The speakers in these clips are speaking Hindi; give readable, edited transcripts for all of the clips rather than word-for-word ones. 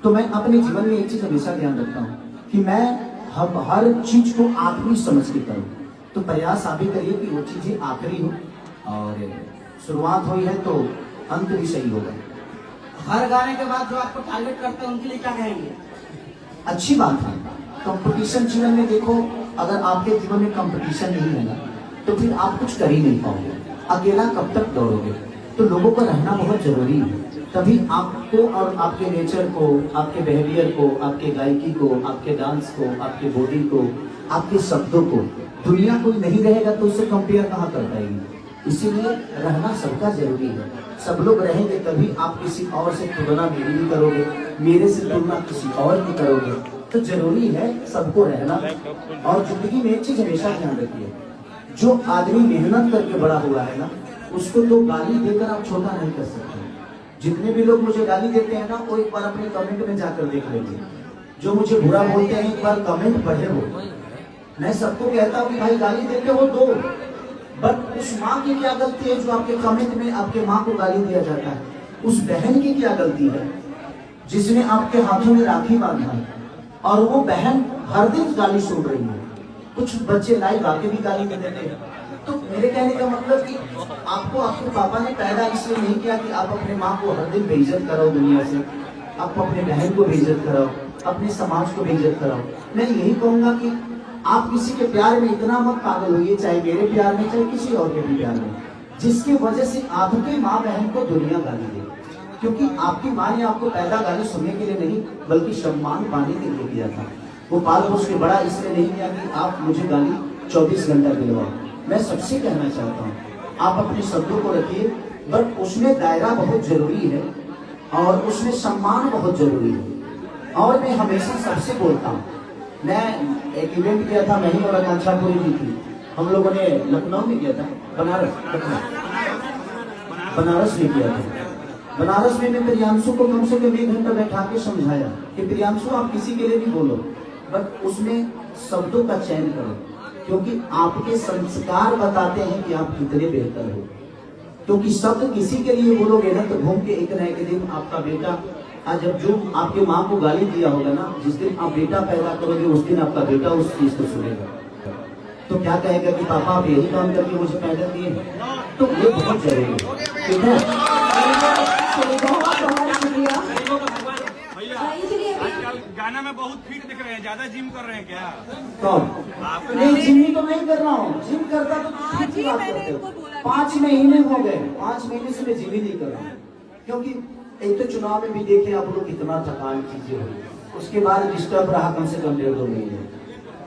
तो मैं अपने जीवन में एक चीज हमेशा ध्यान रखता हूँ कि मैं हर चीज को आखिरी समझ के करूँ। तो प्रयास आप भी करिए कि वो चीजें आखिरी हो और शुरुआत हुई है तो अंत भी सही होगा। हर गाने के बाद जो आपको टारगेट करते हैं उनके लिए क्या कहेंगे? अच्छी बात है, कंपटीशन जीवन में देखो, अगर आपके जीवन में कंपटीशन नहीं है ना तो फिर आप कुछ कर ही नहीं पाओगे। अकेला कब तक दौड़ोगे? तो लोगों का रहना बहुत जरूरी है, तभी आपको और आपके नेचर को, आपके बिहेवियर को, आपके गायकी को, आपके डांस को, आपके बॉडी को, आपके शब्दों को दुनिया कोई नहीं रहेगा तो उससे कंपेयर कहाँ कर पाएगी। इसीलिए रहना सबका जरूरी है। सब लोग रहेंगे तभी आप किसी और से तुलना मेरी भी करोगे, मेरे से तुलना किसी और की करोगे। तो जरूरी है सबको रहना। और जिंदगी में एक चीज हमेशा ध्यान रखिए, जो आदमी मेहनत करके बड़ा हुआ है ना उसको तो गाली देकर आप छोटा नहीं कर सकते। जितने भी लोग मुझे गाली देते हैं ना वो एक बार अपने कमेंट में जाकर देख लेंगे। जो मुझे बुरा बोलते हैं एक बार कमेंट पढ़े हो। मैं सबको कहता हूँ कि भाई गाली देते हो दो, बट उस माँ की क्या गलती है जो आपके कमेंट में आपके माँ को गाली दिया जाता है? उस बहन की क्या गलती है जिसने आपके हाथों में राखी बांधा है और वो बहन हर दिन गाली सुन रही है? कुछ बच्चे लाइव आके भी गाली दे देते हैं। तो मेरे कहने का मतलब कि आपको आपके पापा ने पैदा इसलिए नहीं किया कि आप अपने माँ को हर दिन बेइज्जत कराओ दुनिया से, आप अपने बहन को बेइज्जत कराओ, अपने समाज को बेइज्जत कराओ। मैं यही कहूंगा कि आप किसी के प्यार में इतना मत पागल होइए, चाहे मेरे प्यार में चाहे किसी और के भी प्यार में, जिसकी वजह से आपकी माँ बहन को दुनिया गाली दे। क्योंकि आपकी माँ ने आपको पैदा गाली सुनने के लिए नहीं बल्कि सम्मान पाने के लिए किया था। वो पाल पोस के बड़ा इसलिए नहीं किया कि आप मुझे गाली 24 घंटा दिलवाओ। मैं सबसे कहना चाहता हूँ आप अपने शब्दों को रखिए, बट उसमें दायरा बहुत जरूरी है और उसमें सम्मान बहुत जरूरी है। और मैं हमेशा सबसे बोलता हूँ, मैं एक इवेंट किया था, मैं ही और आकांक्षा पूरी जी थी, हम लोगों ने लखनऊ में किया था, बनारस में किया था। बनारस में मैं प्रियांशु को कम से कम 1 घंटा बैठा के समझाया कि प्रियांशु आप किसी के लिए भी बोलो, बट उसमें शब्दों का चयन करो, क्योंकि आपके संस्कार बताते हैं कि आप कितने बेहतर हो। क्योंकि शब्द किसी के लिए बोलोगे ना तो घूम के एक न एक दिन आपका बेटा, आज जब जो आपके माँ को गाली दिया होगा ना, जिस दिन आप बेटा पैदा करोगे उस दिन आपका बेटा उस चीज को सुनेगा। तो क्या कहेगा कि पापा आप यही काम करके मुझे पैदा किए। तो ये बहुत जरूरी है, ठीक है? गाना में बहुत फिट दिख रहे हैं, ज्यादा जिम कर रहे हैं क्या? कौन? नहीं, जिम तो नहीं कर रहा हूँ। जिम करता तो फिट की बात करते हो। 5 महीने हो गए, 5 महीने से मैं जिम ही नहीं कर रहा हूँ। क्योंकि एक तो चुनाव में भी देखे आप लोग कितना थकान चीजें हुई, उसके बाद डिस्टर्ब रहा कम से कम 1.5-2 महीने।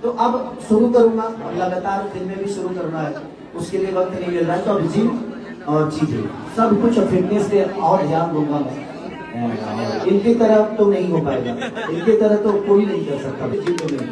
तो अब शुरू करूंगा, लगातार दिन में भी शुरू करना है, उसके लिए वक्त नहीं मिल रहा है। तो अब जिम और चीजें सब कुछ फिटनेस पे और ध्यान दूंगा मैं। इनकी तरह तो नहीं हो पाएगा, इनकी तरह तो कोई नहीं कर सकता। जिम तो नहीं।